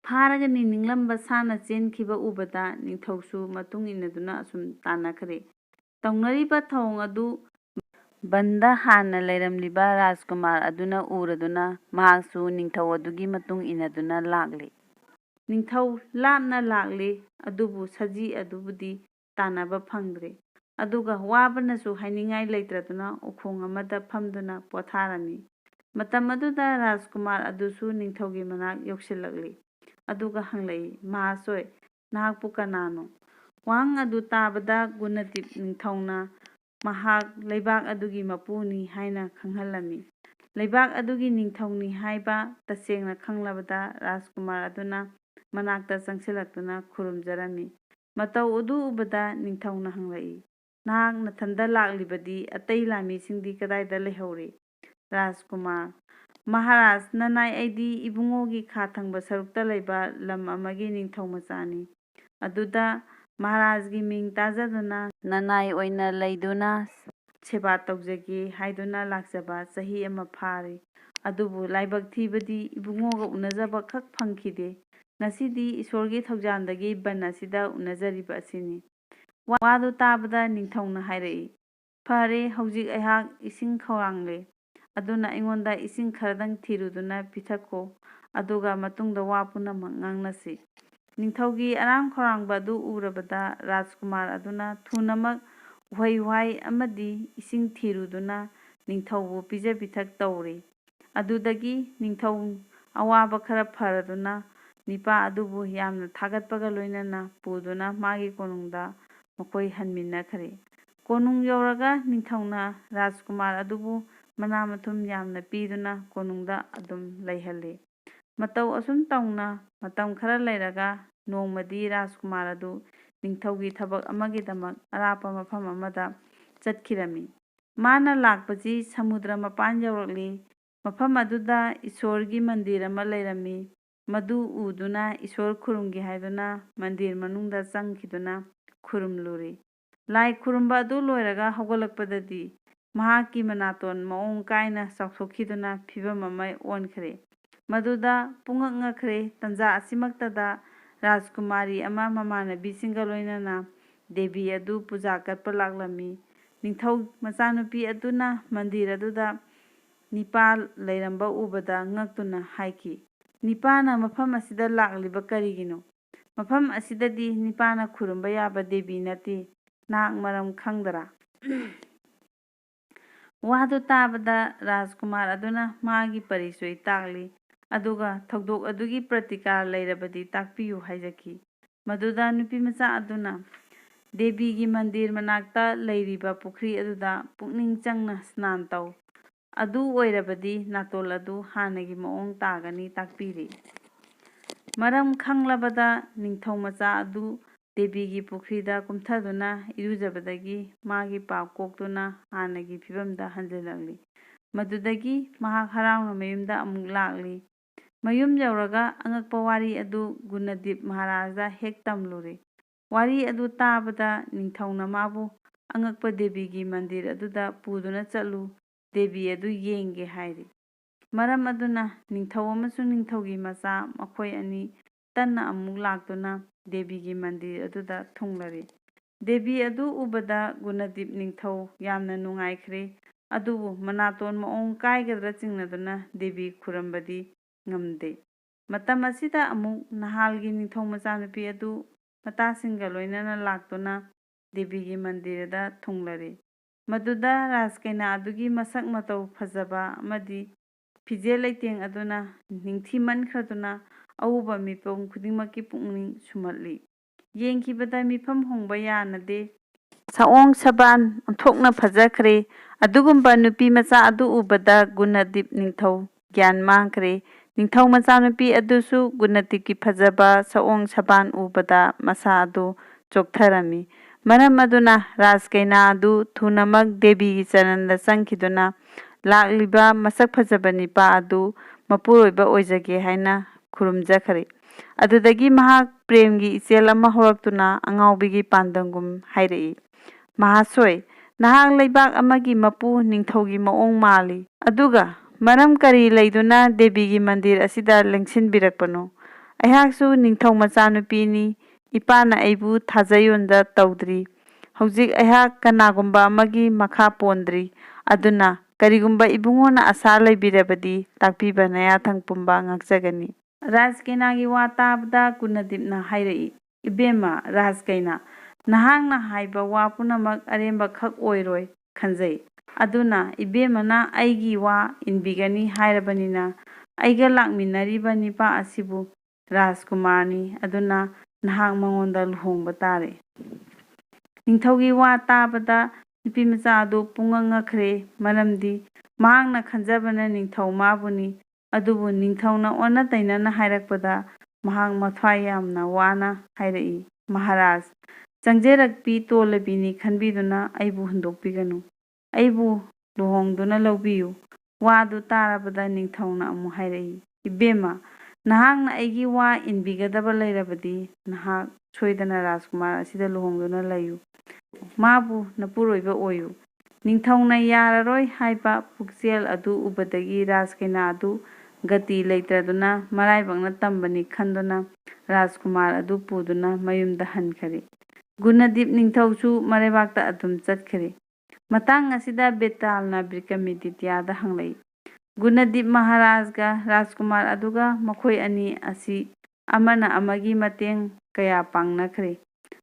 ꯐꯥꯔꯒ ꯅꯤꯡꯂꯝꯕ ꯁꯥꯅ ꯆꯦꯟꯈꯤꯕ ꯎꯕꯗ ꯅꯤꯡꯊꯧꯁꯨ ꯃꯇꯨꯡ ꯏꯟꯅꯗꯨꯅ ꯑꯁꯨꯝ ꯇꯥꯟꯅꯈ꯭ꯔꯦ꯫ ꯇꯧꯅꯔꯤꯕ ꯊꯧꯑꯣꯡ ꯑꯗꯨ ꯕꯟꯗ ꯍꯥꯟꯅ ꯂꯩꯔꯝꯂꯤꯕ ꯔꯥꯖꯀꯨꯃꯥꯔ ꯑꯗꯨꯅ ꯎꯔꯗꯨꯅ ꯃꯍꯥꯛꯁꯨ ꯅꯤꯡꯊꯧ ꯑꯗꯨꯒꯤ ꯃꯇꯨꯡ ꯏꯟꯅꯗꯨꯅ ꯂꯥꯛꯂꯤ꯫ ꯅꯤꯡꯊꯧ ꯂꯥꯞꯅ ꯂꯥꯛꯂꯤ, ꯑꯗꯨꯕꯨ ꯁꯖꯤ ꯑꯗꯨꯕꯨꯗꯤ ꯇꯥꯟꯅꯕ ꯐꯪꯗ꯭ꯔꯦ꯫ ꯑꯗꯨꯒ ꯋꯥꯕꯅꯁꯨ ꯍꯥꯏꯅꯤꯡꯉꯥꯏ ꯂꯩꯇ꯭ꯔꯗꯨꯅ ꯎꯈꯣꯡ ꯑꯃꯗ ꯐꯝꯗꯨꯅ ꯄꯣꯊꯥꯔꯝꯃꯤ꯫ ꯃꯇꯝ ꯑꯗꯨꯗ ꯔꯥꯖꯀꯨꯃꯥꯔ ꯑꯗꯨꯁꯨ ꯅꯤꯡꯊꯧꯒꯤ ꯃꯅꯥꯛ ꯌꯧꯁꯤꯜꯂꯛꯂꯤ꯫ ꯑꯗꯨꯒ ꯍꯪꯂꯛꯏ, "ꯃꯍꯥꯁꯣꯏ, ꯅꯍꯥꯛꯄꯨ ꯀꯅꯥꯅꯣ?" ꯋꯥꯍꯪ ꯑꯗꯨ ꯇꯥꯕꯗ ꯒꯨꯅꯗꯤꯞ ꯅꯤꯡꯊꯧꯅ ꯃꯍꯥꯛ ꯂꯩꯕꯥꯛ ꯑꯗꯨꯒꯤ ꯃꯄꯨꯅꯤ ꯍꯥꯏꯅ ꯈꯪꯍꯜꯂꯝꯃꯤ꯫ ꯂꯩꯕꯥꯛ ꯑꯗꯨꯒꯤ ꯅꯤꯡꯊꯧꯅꯤ ꯍꯥꯏꯕ ꯇꯁꯦꯡꯅ ꯈꯪꯂꯕꯗ ꯔꯥꯖꯀꯨꯃꯥꯔ ꯑꯗꯨꯅ ꯃꯅꯥꯛꯇ ꯆꯪꯁꯤꯜꯂꯛꯇꯨꯅ ꯈꯨꯔꯨꯝꯖꯔꯝꯃꯤ꯫ ꯃꯇꯧ ꯑꯗꯨ ꯎꯕꯗ ꯅꯤꯡꯊꯧꯅ ꯍꯪꯂꯛꯏ, "ꯅꯍꯥꯛ ꯅꯊꯟꯗ ꯂꯥꯛꯂꯤꯕꯗꯤ ꯑꯇꯩ ꯂꯥꯟꯃꯤꯁꯤꯡꯗꯤ ꯀꯗꯥꯏꯗ ꯂꯩꯍꯧꯔꯤ?" ꯔꯥꯖꯀꯨꯃꯥꯔ: "ꯃꯍꯥꯔꯥꯖ, ꯅꯅꯥꯏ, ꯑꯩꯗꯤ ꯏꯕꯨꯡꯉꯣꯒꯤ ꯈꯥ ꯊꯪꯕ ꯁꯔꯨꯛꯇ ꯂꯩꯕ ꯂꯝ ꯑꯃꯒꯤ ꯅꯤꯡꯊꯧ ꯃꯆꯥꯅꯤ꯫ ꯑꯗꯨꯗ ꯃꯍꯥꯔꯥꯖꯒꯤ ꯃꯤꯡ ꯇꯥꯖꯗꯨꯅ ꯅꯅꯥꯏ ꯑꯣꯏꯅ ꯂꯩꯗꯨꯅ ꯁꯦꯕꯥ ꯇꯧꯖꯒꯦ ꯍꯥꯏꯗꯨꯅ ꯂꯥꯛꯆꯕ ꯆꯍꯤ ꯑꯃ ꯐꯥꯔꯦ꯫ ꯑꯗꯨꯕꯨ ꯂꯥꯏꯕꯛ ꯊꯤꯕꯗꯤ ꯏꯕꯨꯡꯉꯣꯒ ꯎꯅꯖꯕ ꯈꯛ ꯐꯪꯈꯤꯗꯦ꯫ ꯉꯁꯤꯗꯤ ꯏꯁꯣꯔꯒꯤ ꯊꯧꯖꯥꯜꯗꯒꯤ ꯕꯟ ꯑꯁꯤꯗ ꯎꯅꯖꯔꯤꯕ ꯑꯁꯤꯅꯤ." ꯋꯥꯗꯨ ꯇꯥꯕꯗ ꯅꯤꯡꯊꯧꯅ ꯍꯥꯏꯔꯛꯏ, "ꯐꯔꯦ, ꯍꯧꯖꯤꯛ ꯑꯩꯍꯥꯛ ꯏꯁꯤꯡ ꯈꯧꯔꯥꯡꯂꯦ꯫ ꯑꯗꯨꯅ ꯑꯩꯉꯣꯟꯗ ꯏꯁꯤꯡ ꯈꯔꯗꯪ ꯊꯤꯔꯨꯗꯨꯅ ꯄꯤꯊꯛꯈꯣ, ꯑꯗꯨꯒ ꯃꯇꯨꯡꯗ ꯋꯥ ꯄꯨꯝꯅꯃꯛ ꯉꯥꯡꯅꯁꯤ꯫ ꯅꯤꯡꯊꯧꯒꯤ ꯑꯔꯥꯝ ꯈꯧꯔꯥꯡꯕ ꯑꯗꯨ ꯎꯔꯕꯗ ꯔꯥꯖꯀꯨꯃꯥꯔ ꯑꯗꯨꯅ ꯊꯨꯅꯃꯛ ꯎꯍꯩ-ꯋꯥꯍꯩ ꯑꯃꯗꯤ ꯏꯁꯤꯡ ꯊꯤꯔꯨꯗꯨꯅ ꯅꯤꯡꯊꯧꯕꯨ ꯄꯤꯖ-ꯄꯤꯊꯛ ꯇꯧꯔꯦ꯫ ꯑꯗꯨꯗꯒꯤ ꯅꯤꯡꯊꯧ ꯑꯋꯥꯕ ꯈꯔ ꯐꯔꯗꯨꯅ ꯅꯤꯄꯥ ꯑꯗꯨꯕꯨ ꯌꯥꯝꯅ ꯊꯥꯒꯠꯄꯒ ꯂꯣꯏꯅꯅ ꯄꯨꯗꯨꯅ ꯃꯥꯒꯤ ꯀꯣꯅꯨꯡꯗ ꯃꯈꯣꯏ ꯍꯟꯃꯤꯟꯅꯈ꯭ꯔꯦ꯫ ꯀꯣꯅꯨꯡ ꯌꯧꯔꯒ ꯅꯤꯡꯊꯧꯅ ꯔꯥꯖꯀꯨꯃꯥꯔ ꯑꯗꯨꯕꯨ ꯃꯅꯥ-ꯃꯊꯨꯝ ꯌꯥꯝꯅ ꯄꯤꯗꯨꯅ ꯀꯣꯅꯨꯡꯗ ꯑꯗꯨꯝ ꯂꯩꯍꯜꯂꯦ꯫ ꯃꯇꯧ ꯑꯁꯨꯝ ꯇꯧꯅ ꯃꯇꯝ ꯈꯔ ꯂꯩꯔꯒ ꯅꯣꯡꯃꯗꯤ ꯔꯥꯖꯀꯨꯃꯥꯔ ꯑꯗꯨ ꯅꯤꯡꯊꯧꯒꯤ ꯊꯕꯛ ꯑꯃꯒꯤꯗꯃꯛ ꯑꯔꯥꯞꯄ ꯃꯐꯝ ꯑꯃꯗ ꯆꯠꯈꯤꯔꯝꯃꯤ꯫ ꯃꯥꯅ ꯂꯥꯛꯄꯁꯤ ꯁꯃꯨꯗ꯭ꯔ ꯃꯄꯥꯟ ꯌꯧꯔꯛꯂꯤ꯫ ꯃꯐꯝ ꯑꯗꯨꯗ ꯏꯁꯣꯔꯒꯤ ꯃꯟꯗꯤꯔ ꯑꯃ ꯂꯩꯔꯝꯃꯤ꯫ ꯃꯗꯨ ꯎꯗꯨꯅ ꯏꯁꯣꯔ ꯈꯨꯔꯨꯝꯒꯦ ꯍꯥꯏꯗꯨꯅ ꯃꯟꯗꯤꯔ ꯃꯅꯨꯡꯗ ꯆꯪꯈꯤꯗꯨꯅ ꯈꯨꯔꯨꯝꯂꯨꯔꯦ꯫ ꯂꯥꯏ ꯈꯨꯔꯨꯝꯕ ꯑꯗꯨ ꯂꯣꯏꯔꯒ ꯍꯧꯒꯠꯂꯛꯄꯗꯗꯤ ꯃꯍꯥꯛꯀꯤ ꯃꯅꯥꯇꯣꯟ ꯃꯑꯣꯡ ꯀꯥꯏꯅ ꯆꯥꯎꯊꯣꯛꯈꯤꯗꯨꯅ ꯐꯤꯚꯝ ꯑꯃ ꯑꯣꯟꯈ꯭ꯔꯦ꯫ ꯃꯗꯨꯗ ꯄꯨꯡꯉꯛ ꯉꯛꯈ꯭ꯔꯦ꯫ ꯇꯟꯖꯥ ꯑꯁꯤꯃꯛꯇꯗ ꯔꯥꯖꯀꯨꯃꯥꯔꯤ ꯑꯃ ꯃꯃꯥꯟꯅꯕꯤꯁꯤꯡꯒ ꯂꯣꯏꯅꯅ ꯗꯦꯕꯤ ꯑꯗꯨ ꯄꯨꯖꯥ ꯀꯠꯄ ꯂꯥꯛꯂꯝꯃꯤ꯫ ꯅꯤꯡꯊꯧ ꯃꯆꯥꯅꯨꯄꯤ ꯑꯗꯨꯅ ꯃꯟꯗꯤꯔ ꯑꯗꯨꯗ ꯅꯤꯄꯥ ꯂꯩꯔꯝꯕ ꯎꯕꯗ ꯉꯛꯇꯨꯅ ꯍꯥꯏꯈꯤ, "ꯅꯤꯄꯥꯅ ꯃꯐꯝ ꯑꯁꯤꯗ ꯂꯥꯛꯂꯤꯕ ꯀꯔꯤꯒꯤꯅꯣ? ꯃꯐꯝ ꯑꯁꯤꯗꯗꯤ ꯅꯤꯄꯥꯅ ꯈꯨꯔꯨꯝꯕ ꯌꯥꯕ ꯗꯦꯕꯤ ꯅꯠꯇꯦ꯫ ꯅꯍꯥꯛ ꯃꯔꯝ ꯈꯪꯗꯔꯥ?" ꯋꯥꯗꯨ ꯇꯥꯕꯗ ꯔꯥꯖꯀꯨꯃꯥꯔ ꯑꯗꯨꯅ ꯃꯥꯒꯤ ꯄꯔꯤꯆꯣꯏ ꯇꯥꯛꯂꯤ꯫ ꯑꯗꯨꯒ ꯊꯧꯗꯣꯛ ꯑꯗꯨꯒꯤ ꯄ꯭ꯔꯇꯤꯀꯥꯔ ꯂꯩꯔꯕꯗꯤ ꯇꯥꯛꯄꯤꯌꯨ ꯍꯥꯏꯖꯈꯤ꯫ ꯃꯗꯨꯗ ꯅꯨꯄꯤꯃꯆꯥ ꯑꯗꯨꯅ ꯗꯦꯕꯤꯒꯤ ꯃꯟꯗꯤꯔ ꯃꯅꯥꯛꯇ ꯂꯩꯔꯤꯕ ꯄꯨꯈ꯭ꯔꯤ ꯑꯗꯨꯗ ꯄꯨꯛꯅꯤꯡ ꯆꯪꯅ ꯁ꯭ꯅꯥꯟ ꯇꯧ꯫ ꯑꯗꯨ ꯑꯣꯏꯔꯕꯗꯤ ꯅꯥꯇꯣꯜ ꯑꯗꯨ ꯍꯥꯟꯅꯒꯤ ꯃꯑꯣꯡ ꯇꯥꯒꯅꯤ ꯇꯥꯛꯄꯤꯔꯤ꯫ ꯃꯔꯝ ꯈꯪꯂꯕꯗ ꯅꯤꯡꯊꯧꯃꯆꯥ ꯑꯗꯨ ꯗꯦꯕꯤꯒꯤ ꯄꯨꯈ꯭ꯔꯤꯗ ꯀꯨꯝꯊꯗꯨꯅ ꯏꯔꯨꯖꯕꯗꯒꯤ ꯃꯥꯒꯤ ꯄꯥꯞ ꯀꯣꯛꯇꯨꯅ ꯍꯥꯟꯅꯒꯤ ꯐꯤꯕꯝꯗ ꯍꯟꯖꯤꯜꯂꯛꯂꯤ꯫ ꯃꯗꯨꯗꯒꯤ ꯃꯍꯥꯛ ꯍꯔꯥꯎꯅ ꯃꯌꯨꯝꯗ ꯑꯃꯨꯛ ꯂꯥꯛꯂꯤ꯫ ꯃꯌꯨꯝ ꯌꯧꯔꯒ ꯑꯉꯛꯄ ꯋꯥꯔꯤ ꯑꯗꯨ ꯒꯨꯅꯗꯤꯞ ꯃꯍꯥꯔꯥꯖꯗ ꯍꯦꯛ ꯇꯝꯂꯨꯔꯦ꯫ ꯋꯥꯔꯤ ꯑꯗꯨ ꯇꯥꯕꯗ ꯅꯤꯡꯊꯧꯅ ꯃꯥꯕꯨ ꯑꯉꯛꯄ ꯗꯦꯕꯤꯒꯤ ꯃꯟꯗꯤꯔ ꯑꯗꯨꯗ ꯄꯨꯗꯨꯅ ꯆꯠꯂꯨ, ꯗꯦꯕꯤ ꯑꯗꯨ ꯌꯦꯡꯒꯦ ꯍꯥꯏꯔꯤ꯫ ꯃꯔꯝ ꯑꯗꯨꯅ ꯅꯤꯡꯊꯧ ꯑꯃꯁꯨꯡ ꯅꯤꯡꯊꯧꯒꯤ ꯃꯆꯥ ꯃꯈꯣꯏ ꯑꯅꯤ ꯇꯟꯅ ꯑꯃꯨꯛ ꯂꯥꯛꯇꯨꯅ ꯗꯦꯕꯤꯒꯤ ꯃꯟꯗꯤꯔ ꯑꯗꯨꯗ ꯊꯨꯡꯂꯔꯦ꯫ ꯗꯦꯕꯤ ꯑꯗꯨ ꯎꯕꯗ ꯒꯨꯅꯗꯤꯞ ꯅꯤꯡꯊꯧ ꯌꯥꯝꯅ ꯅꯨꯡꯉꯥꯏꯈ꯭ꯔꯦ꯫ ꯑꯗꯨꯕꯨ ꯃꯅꯥꯇꯣꯟ ꯃꯑꯣꯡ ꯀꯥꯏꯒꯗ꯭ꯔ ꯆꯤꯡꯅꯗꯨꯅ ꯗꯦꯕꯤ ꯈꯨꯔꯝꯕꯗꯤ ꯉꯝꯗꯦ꯫ ꯃꯇꯝ ꯑꯁꯤꯗ ꯑꯃꯨꯛ ꯅꯍꯥꯜꯒꯤ ꯅꯤꯡꯊꯧ ꯃꯆꯥꯅꯨꯄꯤ ꯑꯗꯨ ꯃꯇꯥꯁꯤꯡꯒ ꯂꯣꯏꯅꯅ ꯂꯥꯛꯇꯨꯅ ꯗꯦꯕꯤꯒꯤ ꯃꯟꯗꯤꯔꯗ ꯊꯨꯡꯂꯔꯤ꯫ ꯃꯗꯨꯗ ꯔꯥꯖꯀꯩꯅꯥ ꯑꯗꯨꯒꯤ ꯃꯁꯛ ꯃꯇꯧ ꯐꯖꯕ ꯑꯃꯗꯤ ꯐꯤꯖꯦꯜ ꯂꯩꯇꯦꯡ ꯑꯗꯨꯅ ꯅꯤꯡꯊꯤꯃꯟꯈ꯭ꯔꯗꯨꯅ ꯑꯎꯕ ꯃꯤꯄꯨꯝ ꯈꯨꯗꯤꯡꯃꯛꯀꯤ ꯄꯨꯛꯅꯤꯡ ꯁꯨꯝꯍꯠꯂꯤ꯫ ꯌꯦꯡꯈꯤꯕꯗ ꯃꯤꯐꯝ ꯍꯣꯡꯕ ꯌꯥꯅꯗꯦ ꯁꯑꯣꯡ ꯁꯕꯥꯟ ꯑꯣꯟꯊꯣꯛꯅ ꯐꯖꯈ꯭ꯔꯦ꯫ ꯑꯗꯨꯒꯨꯝꯕ ꯅꯨꯄꯤ ꯃꯆꯥ ꯑꯗꯨ ꯎꯕꯗ ꯒꯨꯅꯗꯤꯞ ꯅꯤꯡꯊꯧ ꯒ꯭ꯌꯥꯟ ꯃꯥꯡꯈ꯭ꯔꯦ꯫ ꯅꯤꯡꯊꯧ ꯃꯆꯥꯅꯨꯄꯤ ꯑꯗꯨꯁꯨ ꯒꯨꯅꯗꯤꯞꯀꯤ ꯐꯖꯕ ꯁꯑꯣꯡ ꯁꯕꯥꯟ ꯎꯕꯗ ꯃꯁꯥ ꯑꯗꯨ ꯆꯣꯛꯊꯔꯝꯃꯤ꯫ ꯃꯔꯝ ꯑꯗꯨꯅ ꯔꯥꯖꯀꯩꯅꯥ ꯑꯗꯨ ꯊꯨꯅꯃꯛ ꯗꯦꯕꯤꯒꯤ ꯆꯔꯟꯗ ꯆꯪꯈꯤꯗꯨꯅ ꯂꯥꯛꯂꯤꯕ ꯃꯁꯛ ꯐꯖꯕ ꯅꯤꯄꯥ ꯑꯗꯨ ꯃꯄꯨꯔꯣꯏꯕ ꯑꯣꯏꯖꯒꯦ ꯍꯥꯏꯅ ꯈꯨꯔꯨꯝꯖꯈꯔꯦ꯫ ꯑꯗꯨꯗꯒꯤ ꯃꯍꯥꯛ ꯄ꯭ꯔꯦꯝꯒꯤ ꯏꯆꯦꯜ ꯑꯃ ꯍꯧꯔꯛꯇꯨꯅ ꯑꯉꯥꯎꯕꯤꯒꯤ ꯄꯥꯟꯗꯝꯒꯨꯝ ꯍꯥꯏꯔꯛꯏ, "ꯃꯍꯥꯁꯣꯏ, ꯅꯍꯥꯛ ꯂꯩꯕꯥꯛ ꯑꯃꯒꯤ ꯃꯄꯨ ꯅꯤꯡꯊꯧꯒꯤ ꯃꯑꯣꯡ ꯃꯥꯜꯂꯤ꯫ ꯑꯗꯨꯒ ꯃꯔꯝ ꯀꯔꯤ ꯂꯩꯗꯨꯅ ꯗꯦꯕꯤꯒꯤ ꯃꯟꯗꯤꯔ ꯑꯁꯤꯗ ꯂꯦꯡꯁꯤꯟꯕꯤꯔꯛꯄꯅꯣ? ꯑꯩꯍꯥꯛꯁꯨ ꯅꯤꯡꯊꯧ ꯃꯆꯥꯅꯨꯄꯤꯅꯤ꯫ ꯏꯄꯥꯅ ꯑꯩꯕꯨ ꯊꯥꯖꯌꯣꯟꯗ ꯇꯧꯗ꯭ꯔꯤ꯫ ꯍꯧꯖꯤꯛ ꯑꯩꯍꯥꯛ ꯀꯅꯥꯒꯨꯝꯕ ꯑꯃꯒꯤ ꯃꯈꯥ ꯄꯣꯟꯗ꯭ꯔꯤ꯫ ꯑꯗꯨꯅ ꯀꯔꯤꯒꯨꯝꯕ ꯏꯕꯨꯡꯉꯣꯅ ꯑꯁꯥ ꯂꯩꯕꯤꯔꯕꯗꯤ ꯇꯥꯛꯄꯤꯕ ꯅꯌꯥꯊꯪ ꯄꯨꯝꯕ ꯉꯥꯛꯆꯒꯅꯤ"꯫ ꯔꯥꯖꯀꯩꯅꯥꯒꯤ ꯋꯥ ꯇꯥꯕꯗ ꯒꯨꯅꯗꯤꯞꯅ ꯍꯥꯏꯔꯛꯏ, "ꯏꯕꯦꯝꯃ ꯔꯥꯖꯀꯩꯅꯥ, ꯅꯍꯥꯛꯅ ꯍꯥꯏꯕ ꯋꯥ ꯄꯨꯝꯅꯃꯛ ꯑꯔꯦꯝꯕꯈꯛ ꯑꯣꯏꯔꯣꯏ ꯈꯟꯖꯩ꯫ ꯑꯗꯨꯅ ꯏꯕꯦꯝꯃꯅ ꯑꯩꯒꯤ ꯋꯥ ꯏꯟꯕꯤꯒꯅꯤ ꯍꯥꯏꯔꯕꯅꯤꯅ ꯑꯩꯒ ꯂꯥꯛꯃꯤꯟꯅꯔꯤꯕ ꯅꯤꯄꯥ ꯑꯁꯤꯕꯨ ꯔꯥꯖꯀꯨꯃꯥꯔꯅꯤ, ꯑꯗꯨꯅ ꯅꯍꯥꯛ ꯃꯉꯣꯟꯗ ꯂꯨꯍꯣꯡꯕ ꯇꯥꯔꯦ"꯫ ꯅꯤꯡꯊꯧꯒꯤ ꯋꯥ ꯇꯥꯕꯗ ꯅꯨꯄꯤꯃꯆꯥ ꯑꯗꯨ ꯄꯨꯡꯉꯛ ꯉꯛꯈ꯭ꯔꯦ꯫ ꯃꯔꯝꯗꯤ ꯃꯍꯥꯛꯅ ꯈꯟꯖꯕꯅ ꯅꯤꯡꯊꯧ ꯃꯥꯕꯨꯅꯤ꯫ ꯑꯗꯨꯕꯨ ꯅꯤꯡꯊꯧꯅ ꯑꯣꯟꯅ ꯇꯩꯅꯅ ꯍꯥꯏꯔꯛꯄꯗ ꯃꯍꯥꯛ ꯃꯊ꯭ꯋꯥꯏ ꯌꯥꯝꯅ ꯋꯥꯅ ꯍꯥꯏꯔꯛꯏ, "ꯃꯍꯥꯔꯥꯖ, ꯆꯪꯖꯔꯛꯄꯤ ꯇꯣꯜꯂꯕꯤꯅꯤ ꯈꯟꯕꯤꯗꯨꯅ ꯑꯩꯕꯨ ꯍꯨꯟꯗꯣꯛꯄꯤꯒꯅꯨ꯫ ꯑꯩꯕꯨ ꯂꯨꯍꯣꯡꯗꯨꯅ ꯂꯧꯕꯤꯌꯨ"꯫ ꯋꯥꯗꯨ ꯇꯥꯔꯕꯗ ꯅꯤꯡꯊꯧꯅ ꯑꯃꯨꯛ ꯍꯥꯏꯔꯛꯏ, "ꯏꯕꯦꯝꯃ, ꯅꯍꯥꯛꯅ ꯑꯩꯒꯤ ꯋꯥ ꯏꯟꯕꯤꯒꯗꯕ ꯂꯩꯔꯕꯗꯤ ꯅꯍꯥꯛ ꯁꯣꯏꯗꯅ ꯔꯥꯖꯀꯨꯃꯥꯔ ꯑꯁꯤꯗ ꯂꯨꯍꯣꯡꯗꯨꯅ ꯂꯩꯌꯨ꯫ ꯃꯥꯕꯨ ꯅꯄꯨꯔꯣꯏꯕ ꯑꯣꯏꯌꯨ"꯫ ꯅꯤꯡꯊꯧꯅ ꯌꯥꯔꯔꯣꯏ ꯍꯥꯏꯕ ꯄꯨꯛꯆꯦꯜ ꯑꯗꯨ ꯎꯕꯗꯒꯤ ꯔꯥꯖꯀꯩꯅꯥ ꯑꯗꯨ ꯒꯇꯤ ꯂꯩꯇ꯭ꯔꯗꯨꯅ ꯃꯔꯥꯏꯕꯛꯅ ꯇꯝꯕꯅꯤ ꯈꯟꯗꯨꯅ ꯔꯥꯖꯀꯨꯃꯥꯔ ꯑꯗꯨ ꯄꯨꯗꯨꯅ ꯃꯌꯨꯝꯗ ꯍꯟꯈꯔꯦ꯫ ꯒꯨꯅꯗꯤꯞ ꯅꯤꯡꯊꯧꯁꯨ ꯃꯔꯩꯕꯥꯛꯇ ꯑꯗꯨꯝ ꯆꯠꯈꯔꯦ꯫ ꯃꯇꯥꯡ ꯑꯁꯤꯗ ꯕꯦꯇꯥꯜꯅ ꯕꯤꯀ꯭ꯔꯃꯥꯗꯤꯇ꯭ꯌꯗ ꯍꯪꯂꯛꯏ, "ꯒꯨꯅꯗꯤꯞ ꯃꯍꯥꯔꯥꯖꯒ ꯔꯥꯖꯀꯨꯃꯥꯔ ꯑꯗꯨꯒ ꯃꯈꯣꯏ ꯑꯅꯤ ꯑꯁꯤ ꯑꯃꯅ ꯑꯃꯒꯤ ꯃꯇꯦꯡ ꯀꯌꯥ ꯄꯥꯡꯅꯈ꯭ꯔꯦ꯫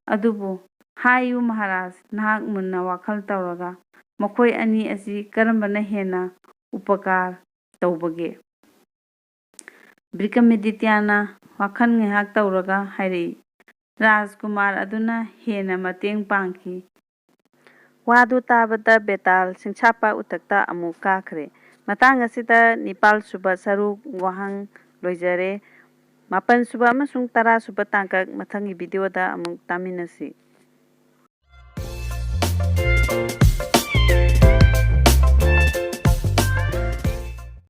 ꯑꯗꯨꯕꯨ ꯍꯥꯏꯌꯨ ꯃꯍꯥꯔꯥꯖ, ꯅꯍꯥꯛ ꯃꯨꯟꯅ ꯋꯥꯈꯜ ꯇꯧꯔꯒ ꯃꯈꯣꯏ ꯑꯅꯤ ꯑꯁꯤ ꯀꯔꯝꯕꯅ ꯍꯦꯟꯅ ꯎꯄꯀꯥꯔ ꯇꯧꯕꯒꯦ"꯫ ꯕꯤꯀ꯭ꯔꯃꯥꯗꯤꯇ꯭ꯌꯅ ꯋꯥꯈꯜ ꯉꯥꯏꯍꯥꯛ ꯇꯧꯔꯒ ꯍꯥꯏꯔꯛꯏ, "ꯔꯥꯖꯀꯨꯃꯥꯔ ꯑꯗꯨꯅ ꯍꯦꯟꯅ ꯃꯇꯦꯡ ꯄꯥꯡꯈꯤ"꯫ ꯋꯥꯗꯨ ꯇꯥꯕꯗ ꯕꯦꯇꯥꯜ ꯆꯤꯡꯁꯥꯞꯄ ꯎꯊꯛꯇ ꯑꯃꯨꯛ ꯀꯥꯈ꯭ꯔꯦ꯫ ꯃꯇꯥꯡ ꯑꯁꯤꯗ ꯸ꯁꯨꯕ ꯁꯔꯨꯛ ꯋꯥꯍꯪ ꯂꯣꯏꯖꯔꯦ꯫ ꯹ꯁꯨꯕ ꯑꯃꯁꯨꯡ 10ꯁꯨꯕ ꯇꯥꯡꯀꯛ ꯃꯊꯪꯒꯤ ꯚꯤꯗꯤꯑꯣꯗ ꯑꯃꯨꯛ ꯇꯥꯃꯤꯟꯅꯁꯤ꯫